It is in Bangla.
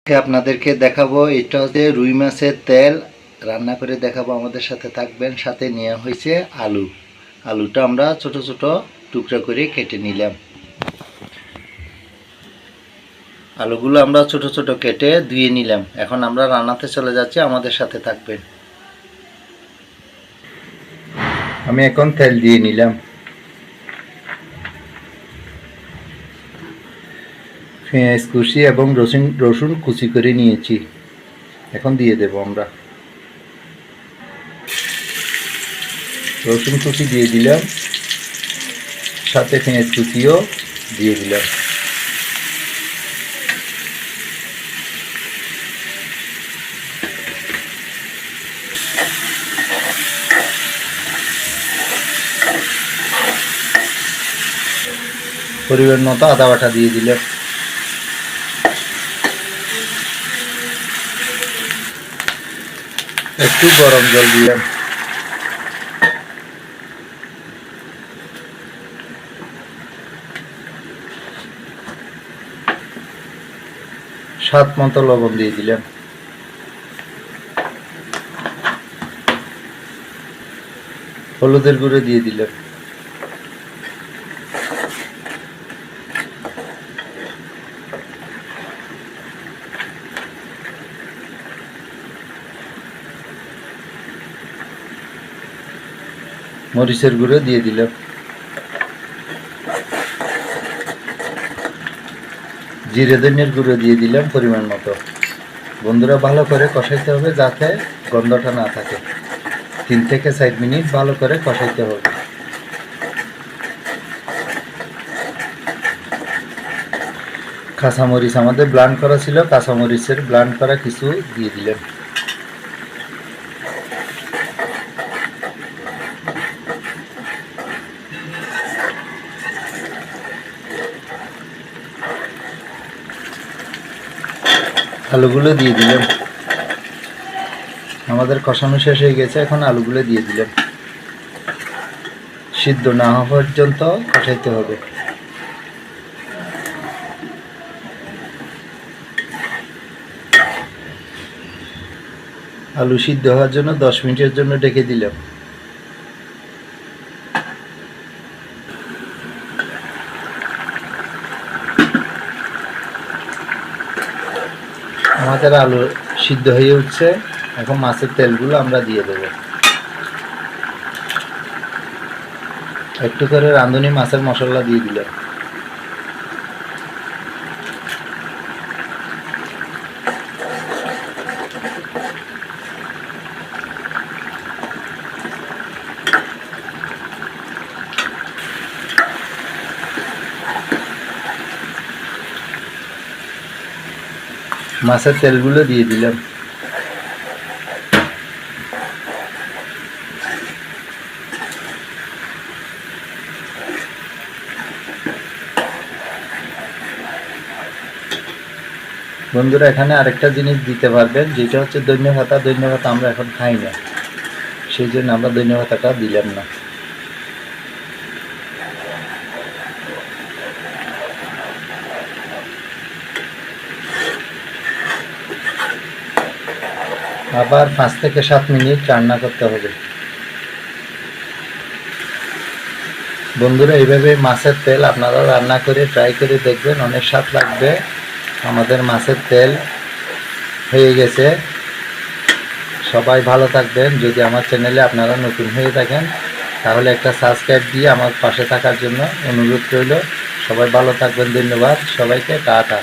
আপনাদেরকে দেখাবো এটা হচ্ছে রুই মাছের তেল রান্না করে দেখাবো। আমাদের সাথে থাকবেন। সাথে নেওয়া হয়েছে আলুটা আমরা ছোট ছোট টুকরা করে কেটে নিলাম। আলুগুলো আমরা ছোট ছোট কেটে ধুয়ে নিলাম। এখন আমরা রান্নাতে চলে যাচ্ছি, আমাদের সাথে থাকবেন। আমি এখন তেল দিয়ে নিলাম। পেঁয়াজ কুচি এবং রসুন কুচি করে নিয়েছি, এখন দিয়ে দেব আমরা। রসুন কুচি দিয়ে দিলাম, সাথে পেঁয়াজ কুচিও দিয়ে দিলাম। পরিমাণ মতো আদা বাটা দিয়ে দিলাম। একটু গরম জল দিলাম। স্বাদ মতো লবণ দিয়ে দিলাম। হলুদের গুঁড়ো দিয়ে দিলাম। মরিচের গুঁড়ো দিয়ে দিলাম। জিরে ধনিয়ার গুঁড়ো দিয়ে দিলাম পরিমাণ মতো। বন্ধুরা, ভালো করে কষাইতে হবে যাতে গন্ধটা না থাকে। 3 থেকে 4 মিনিট ভালো করে কষাইতে হবে। কাঁচামরিচ আমাদের ব্লান্ড করা ছিল, কাঁচামরিচের ব্লান্ড করা কিছু দিয়ে দিলাম। আলুগুলো দিয়ে দিলাম। আমাদের কষানো শেষ হয়ে গেছে, এখন আলুগুলো দিয়ে দিলাম। সিদ্ধ না হওয়া পর্যন্ত কষাইতে হবে। আলু সিদ্ধ হওয়ার জন্য 10 মিনিটের জন্য ঢেকে দিলাম। আমাদের আলু সিদ্ধ হয়ে উঠছে, এখন মাছের তেলগুলো আমরা দিয়ে দেব। একটু করে রাঁধুনি মাছের মশলা দিয়ে দিলাম। মাছের তেলগুলো দিয়ে দিলাম। বন্ধুরা, এখানে আরেকটা জিনিস দিতে পারবেন, যেটা হচ্ছে ধনিয়া পাতা। ধনিয়া পাতা আমরা এখন খাই না, সেই জন্য আমরা ধনিয়া পাতাটা দিলাম না। আবার 5 থেকে 7 মিনিট রান্না করতে হবে। বন্ধুরা, এইভাবে মাছের তেল আপনারা রান্না করে ট্রাই করে দেখবেন, অনেক স্বাদ লাগবে। আমাদের মাছের তেল হয়ে গেছে। সবাই ভালো থাকবেন। যদি আমার চ্যানেলে আপনারা নতুন হয়ে থাকেন তাহলে একটা সাবস্ক্রাইব দিয়ে আমার পাশে থাকার জন্য অনুরোধ রইল। সবাই ভালো থাকবেন। ধন্যবাদ সবাইকে। টাটা।